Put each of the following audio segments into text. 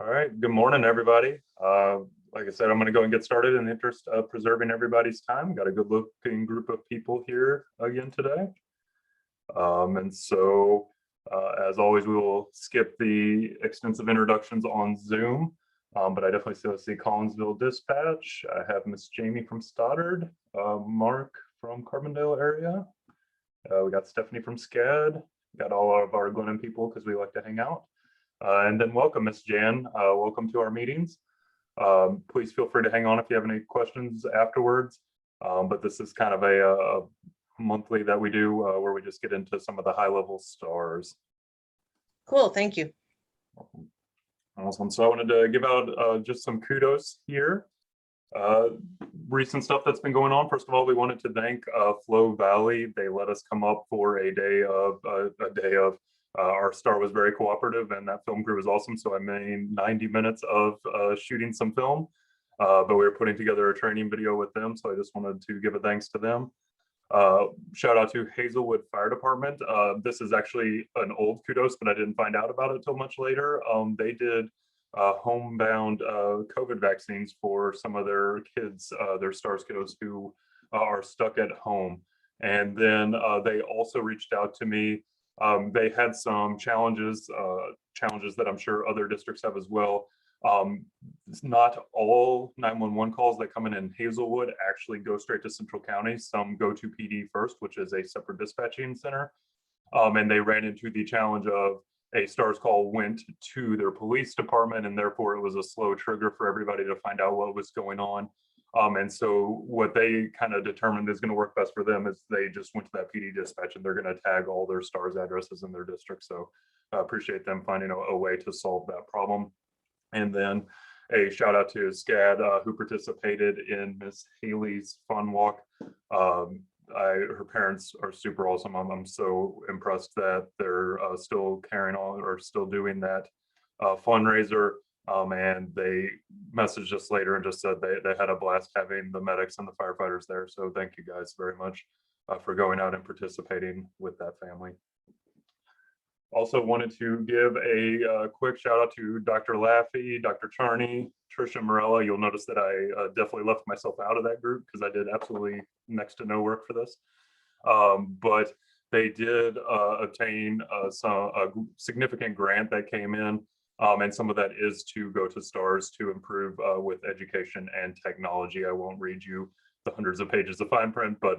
All right, good morning, everybody. Like I said, I'm going to go and get started in the interest of preserving everybody's time. Got a good looking group of people here again today. As always, we will skip the extensive introductions on Zoom, but I definitely still see Collinsville Dispatch. I have Miss Jamie from Stoddard, Mark from Carbondale area. We got Stephanie from SCAD, got all of our Glennon people because we like to hang out. And then welcome, Miss Jan. Welcome to our meetings. Please feel free to hang on if you have any questions afterwards. But this is kind of a monthly that we do where we just get into some of the high level stars. Cool, thank you. Awesome. So I wanted to give out just some kudos here. Recent stuff that's been going on. First of all, we wanted to thank Flow Valley. They let us come up for a day of our star was very cooperative, and that film crew was awesome. So I made 90 minutes of shooting some film, but we were putting together a training video with them. So I just wanted to give a thanks to them. Shout out to Hazelwood Fire Department. This is actually an old kudos, but I didn't find out about it till much later. They did homebound COVID vaccines for some of their kids, their STARS kiddos who are stuck at home. And then they also reached out to me. They had some challenges that I'm sure other districts have as well. Not all 911 calls that come in Hazelwood actually go straight to Central County. Some go to PD first, which is a separate dispatching center. And they ran into the challenge of a STARS call went to their police department, and therefore it was a slow trigger for everybody to find out what was going on. And so what they kind of determined is going to work best for them is they just went to that PD dispatch and they're going to tag all their STARS addresses in their district. So I appreciate them finding a way to solve that problem. And then a shout out to SCAD who participated in Miss Haley's fun walk. Her parents are super awesome. I'm so impressed that they're still carrying on or still doing that fundraiser. And they messaged us later and just said they had a blast having the medics and the firefighters there. So thank you guys very much for going out and participating with that family. Also wanted to give a quick shout out to Dr. Laffey, Dr. Charney, Trisha Morella. You'll notice that I definitely left myself out of that group because I did absolutely next to no work for this. But they did obtain a significant grant that came in. And some of that is to go to STARS to improve with education and technology. I won't read you the hundreds of pages of fine print, but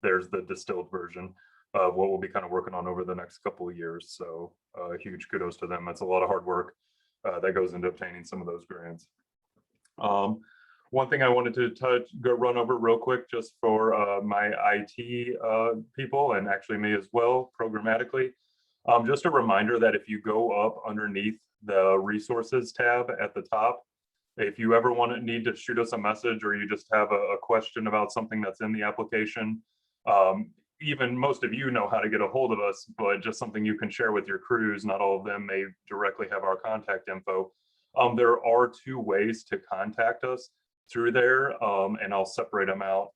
there's the distilled version of what we'll be kind of working on over the next couple of years. So huge kudos to them. That's a lot of hard work that goes into obtaining some of those grants. One thing I wanted to run over real quick just for my IT people and actually me as well, programmatically. Just a reminder that if you go up underneath the resources tab at the top, if you ever need to shoot us a message or you just have a question about something that's in the application, even most of you know how to get a hold of us, but just something you can share with your crews. Not all of them may directly have our contact info. There are two ways to contact us through there, and I'll separate them out.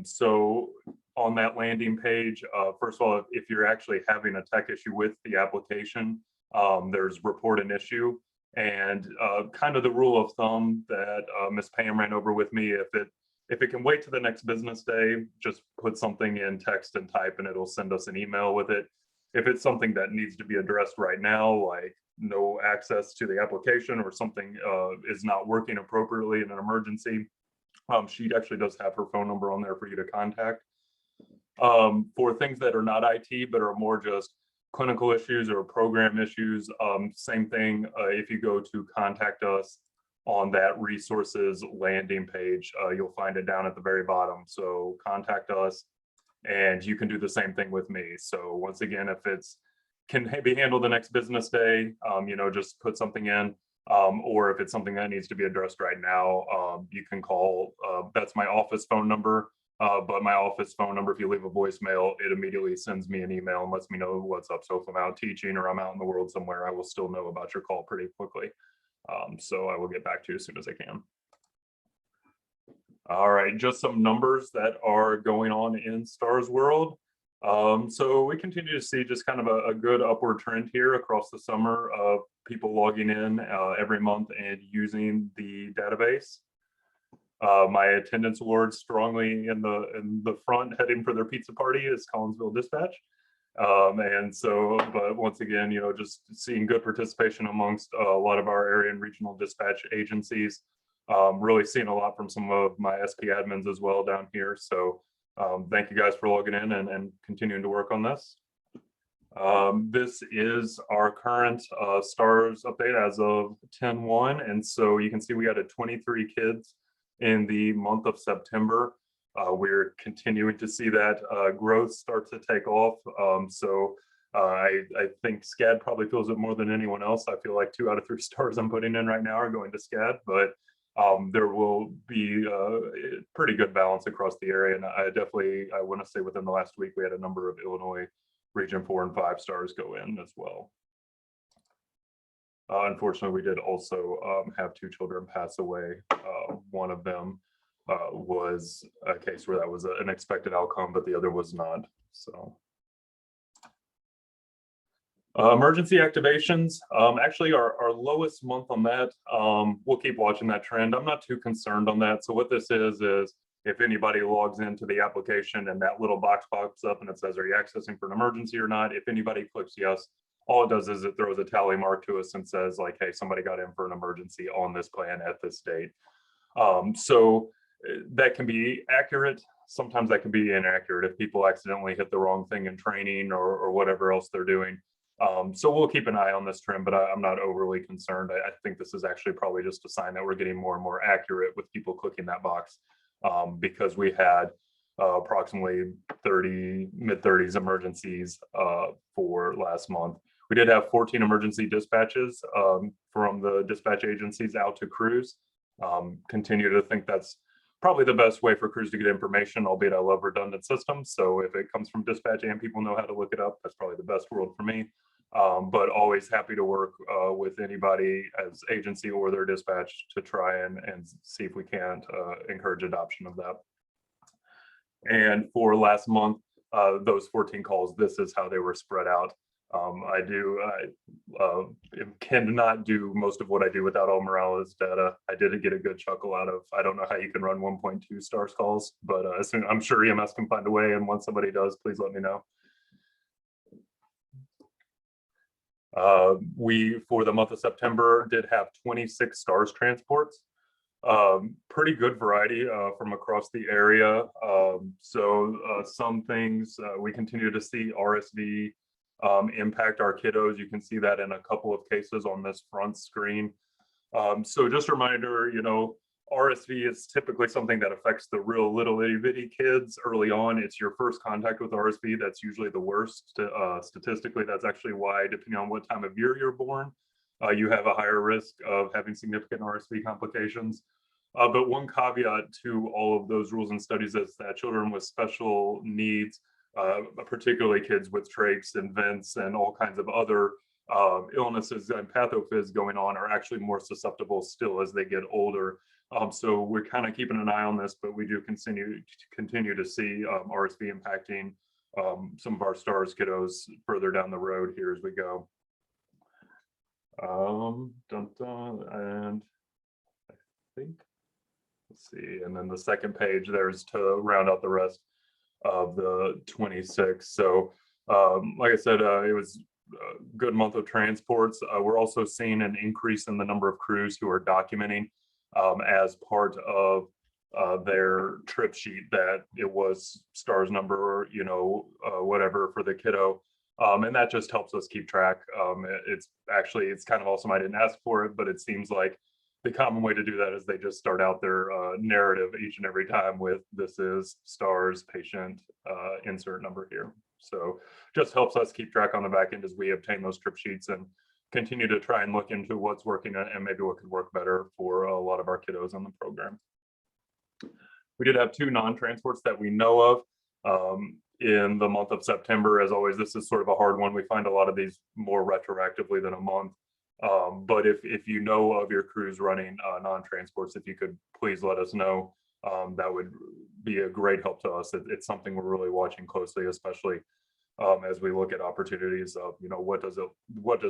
So on that landing page, first of all, if you're actually having a tech issue with the application, there's report an issue. And kind of the rule of thumb that Ms. Pam ran over with me, if it can wait to the next business day, just put something in text and type and it'll send us an email with it. If it's something that needs to be addressed right now, like no access to the application or something is not working appropriately in an emergency, she actually does have her phone number on there for you to contact. For things that are not IT, but are more just clinical issues or program issues, same thing. If you go to contact us on that resources landing page, you'll find it down at the very bottom. So contact us and you can do the same thing with me. So once again, if it's can be handled the next business day, just put something in. Or if it's something that needs to be addressed right now, you can call. That's my office phone number. But my office phone number, if you leave a voicemail, it immediately sends me an email and lets me know what's up. So if I'm out teaching or I'm out in the world somewhere, I will still know about your call pretty quickly. So I will get back to you as soon as I can. All right, just some numbers that are going on in STARS world. So we continue to see just kind of a good upward trend here across the summer of people logging in every month and using the database. My attendance award strongly in the front heading for their pizza party is Collinsville Dispatch. And so, but once again, just seeing good participation amongst a lot of our area and regional dispatch agencies. Really seeing a lot from some of my SP admins as well down here. So thank you guys for logging in and continuing to work on this. This is our current STARS update as of 10/1. And so you can see we added 23 kids in the month of September. We're continuing to see that growth start to take off. I think SCAD probably feels it more than anyone else. I feel like 2 out of 3 stars I'm putting in right now are going to SCAD, but there will be a pretty good balance across the area. And I want to say within the last week, we had a number of Illinois Region 4 and 5 stars go in as well. Unfortunately, we did also have 2 children pass away. One of them was a case where that was an expected outcome, but the other was not. So. Emergency activations, actually our lowest month on that. We'll keep watching that trend. I'm not too concerned on that. So what this is if anybody logs into the application and that little box pops up and it says, are you accessing for an emergency or not? If anybody clicks yes, all it does is it throws a tally mark to us and says like, hey, somebody got in for an emergency on this plan at this date. So that can be accurate. Sometimes that can be inaccurate if people accidentally hit the wrong thing in training or whatever else they're doing. So we'll keep an eye on this trend, but I'm not overly concerned. I think this is actually probably just a sign that we're getting more and more accurate with people clicking that box, because we had approximately mid-30s emergencies for last month. We did have 14 emergency dispatches from the dispatch agencies out to crews. Continue to think that's probably the best way for crews to get information, albeit I love redundant systems. So if it comes from dispatch and people know how to look it up, that's probably the best world for me. But always happy to work with anybody as agency or their dispatch to try and see if we can't encourage adoption of that. And for last month, those 14 calls, this is how they were spread out. I cannot do most of what I do without all Morales data. I did get a good chuckle out of, I don't know how you can run 1.2 stars calls, but I'm sure EMS can find a way. And once somebody does, please let me know. We, for the month of September, did have 26 stars transports. Pretty good variety from across the area. Some things we continue to see RSV impact our kiddos. You can see that in a couple of cases on this front screen. So just a reminder, RSV is typically something that affects the real little itty bitty kids early on. It's your first contact with RSV that's usually the worst. Statistically, that's actually why, depending on what time of year you're born, you have a higher risk of having significant RSV complications. But one caveat to all of those rules and studies is that children with special needs, particularly kids with trachs and vents and all kinds of other illnesses and pathophys going on, are actually more susceptible still as they get older. So we're kind of keeping an eye on this, but we do continue to see RSV impacting some of our stars kiddos further down the road here as we go. And I think, let's see, and then the second page there's to round out the rest of the 26. So like I said, it was a good month of transports. We're also seeing an increase in the number of crews who are documenting as part of their trip sheet that it was stars number, whatever for the kiddo. And that just helps us keep track. It's kind of awesome. I didn't ask for it, but it seems like the common way to do that is they just start out their narrative each and every time with this is stars patient insert number here. So just helps us keep track on the back end as we obtain those trip sheets and continue to try and look into what's working and maybe what could work better for a lot of our kiddos on the program. We did have 2 non-transports that we know of in the month of September. As always, this is sort of a hard one. We find a lot of these more retroactively than a month. But if you know of your crews running non-transports, if you could please let us know, that would be a great help to us. It's something we're really watching closely, especially as we look at opportunities of, what does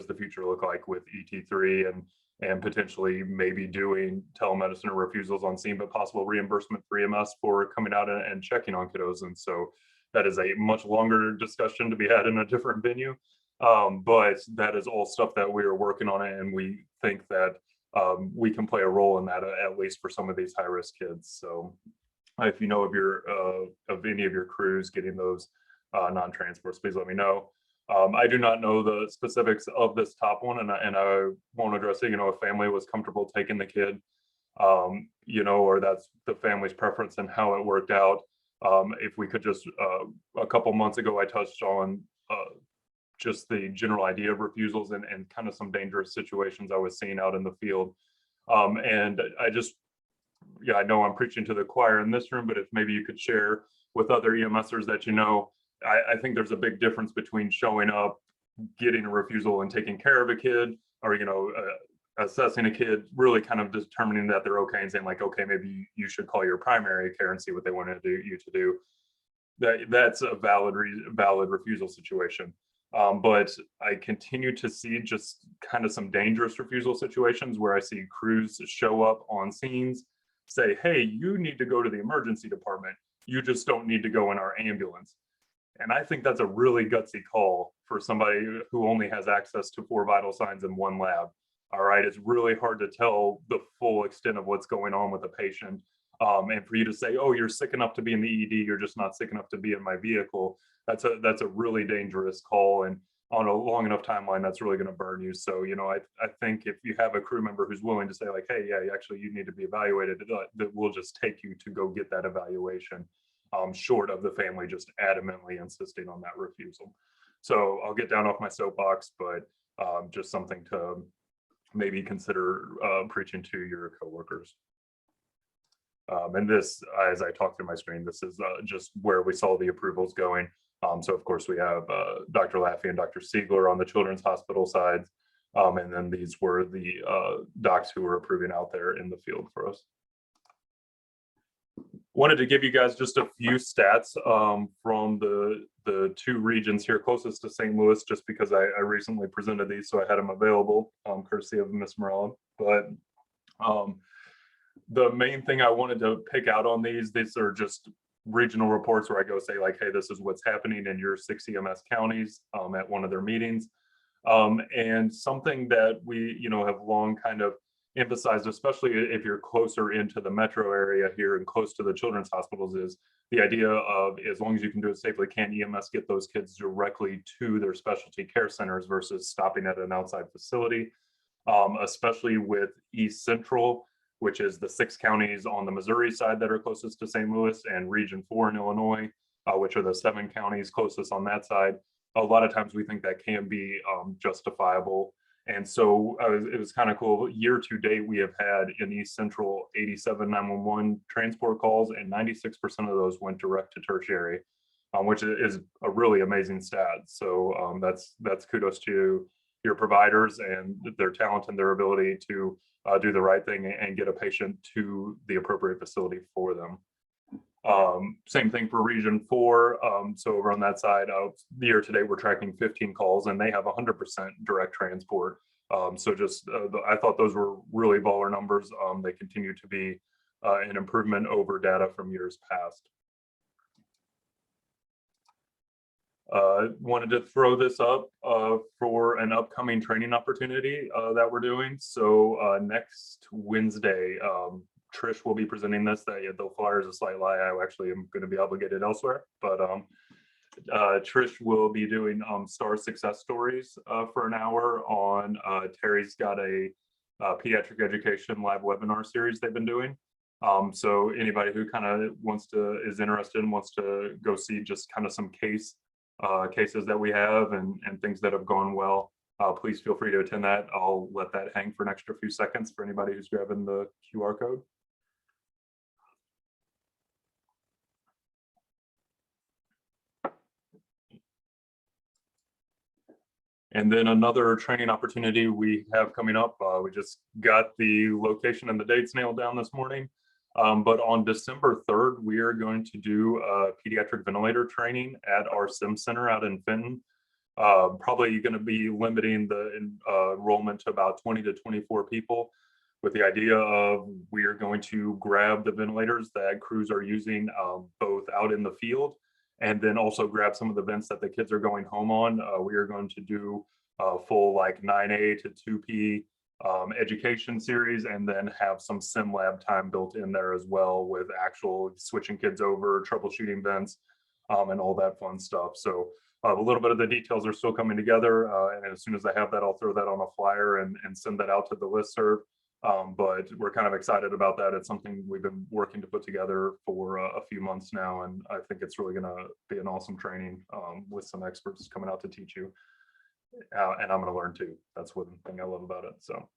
the future look like with ET3 and potentially maybe doing telemedicine or refusals on scene, but possible reimbursement for EMS for coming out and checking on kiddos. And so that is a much longer discussion to be had in a different venue. But that is all stuff that we are working on, and we think that we can play a role in that, at least for some of these high-risk kids. So if you know of any of your crews getting those non-transports, please let me know. I do not know the specifics of this top one, and I won't address it. A family was comfortable taking the kid, or that's the family's preference and how it worked out. If we could just, a couple months ago, I touched on just the general idea of refusals and kind of some dangerous situations I was seeing out in the field. And I know I'm preaching to the choir in this room, but if maybe you could share with other EMSers that I think there's a big difference between showing up, getting a refusal and taking care of a kid, or, assessing a kid, really kind of determining that they're okay and saying like, okay, maybe you should call your primary care and see what they want you to do. That's a valid refusal situation. But I continue to see just kind of some dangerous refusal situations where I see crews show up on scenes, say, hey, you need to go to the emergency department. You just don't need to go in our ambulance. And I think that's a really gutsy call for somebody who only has access to 4 vital signs in 1 lab. All right, it's really hard to tell the full extent of what's going on with the patient. And for you to say, oh, you're sick enough to be in the ED, you're just not sick enough to be in my vehicle, that's a really dangerous call. And on a long enough timeline, that's really going to burn you. So, I think if you have a crew member who's willing to say like, hey, yeah, actually you need to be evaluated, that we'll just take you to go get that evaluation, short of the family just adamantly insisting on that refusal. So I'll get down off my soapbox, but just something to maybe consider preaching to your coworkers. And this, as I talk through my screen, this is just where we saw the approvals going. So of course we have Dr. Laffey and Dr. Siegler on the Children's Hospital side. And then these were the docs who were approving out there in the field for us. Wanted to give you guys just a few stats from the 2 regions here closest to St. Louis, just because I recently presented these, so I had them available, courtesy of Ms. Morella. But the main thing I wanted to pick out on these are just regional reports where I go say like, hey, this is what's happening in your 6 EMS counties at one of their meetings. And something that we, have long kind of emphasized, especially if you're closer into the metro area here and close to the children's hospitals, is the idea of, as long as you can do it safely, can EMS get those kids directly to their specialty care centers versus stopping at an outside facility, especially with East Central, which is the 6 counties on the Missouri side that are closest to St. Louis, and Region 4 in Illinois, which are the 7 counties closest on that side. A lot of times we think that can be justifiable. And so it was kind of cool. Year to date, we have had in East Central 87 911 transport calls, and 96% of those went direct to tertiary, which is a really amazing stat. So that's kudos to your providers and their talent and their ability to do the right thing and get a patient to the appropriate facility for them. Same thing for Region 4. So over on that side, year to date, we're tracking 15 calls, and they have 100% direct transport. So just I thought those were really baller numbers. They continue to be an improvement over data from years past. Wanted to throw this up for an upcoming training opportunity that we're doing. So next Wednesday, Trish will be presenting this. The flyer is a slight lie. I actually am going to be obligated elsewhere, but Trish will be doing STAR success stories for an hour on Terry's got a pediatric education live webinar series they've been doing. So anybody who kind of is interested and wants to go see just kind of some cases that we have and things that have gone well, please feel free to attend that. I'll let that hang for an extra few seconds for anybody who's grabbing the QR code. And then another training opportunity we have coming up, we just got the location and the dates nailed down this morning. But on December 3rd, we are going to do pediatric ventilator training at our sim center out in Fenton. Probably going to be limiting the enrollment to about 20 to 24 people, with the idea of we are going to grab the ventilators that crews are using both out in the field, and then also grab some of the vents that the kids are going home on. We are going to do a full like 9A to 2P education series, and then have some sim lab time built in there as well, with actual switching kids over, troubleshooting vents, and all that fun stuff. So a little bit of the details are still coming together, and as soon as I have that, I'll throw that on a flyer and send that out to the listserv. But we're kind of excited about that. It's something we've been working to put together for a few months now, and I think it's really going to be an awesome training with some experts coming out to teach you. And I'm going to learn too. That's one thing I love about it. So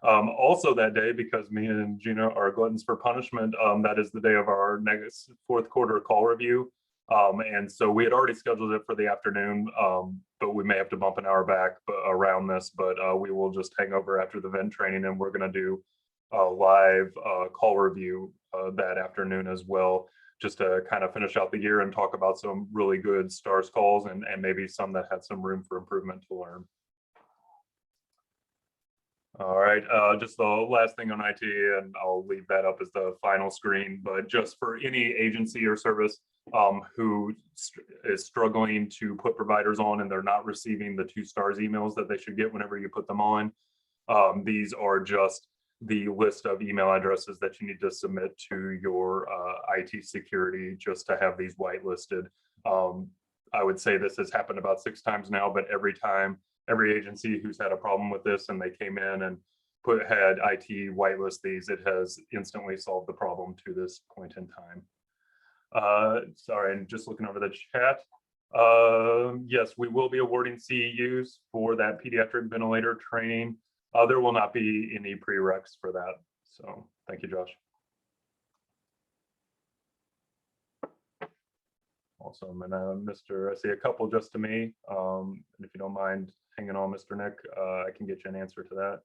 also that day, because me and Gina are gluttons for punishment, that is the day of our next fourth quarter call review. And so we had already scheduled it for the afternoon, but we may have to bump an hour back around this, but we will just hang over after the vent training, and we're going to do a live call review that afternoon as well, just to kind of finish out the year and talk about some really good STARS calls and maybe some that had some room for improvement to learn. All right, just the last thing on IT, and I'll leave that up as the final screen, but just for any agency or service who is struggling to put providers on and they're not receiving the 2 stars emails that they should get whenever you put them on, these are just the list of email addresses that you need to submit to your IT security just to have these whitelisted. I would say this has happened about 6 times now, but every time, every agency who's had a problem with this and they came in and had IT whitelist these, it has instantly solved the problem to this point in time. Sorry, and just looking over the chat. Yes, we will be awarding CEUs for that pediatric ventilator training. There will not be any prereqs for that. So thank you, Josh. Awesome. And I see a couple just to me. If you don't mind hanging on, Mr. Nick, I can get you an answer to that.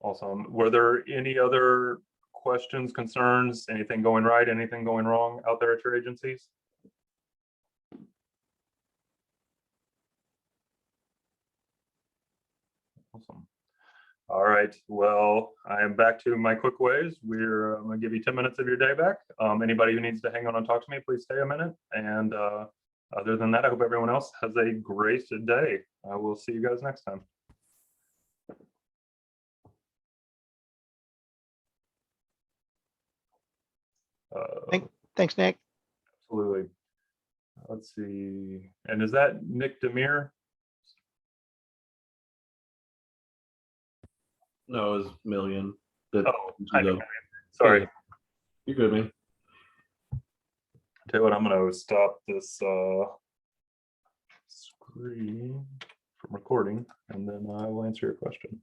Awesome. Were there any other questions, concerns, anything going right, anything going wrong out there at your agencies? Awesome. All right, well, I am back to my quick ways. I'm gonna give you 10 minutes of your day back. Anybody who needs to hang on and talk to me, please stay a minute. And other than that, I hope everyone else has a great day. I will see you guys next time. Thanks, Nick. Absolutely. Let's see. And is that Nick Demir? No, it was Million. That Oh, hi, Nick. Sorry. You're good, man. Tell you what, I'm going to stop this screen from recording, and then I will answer your question.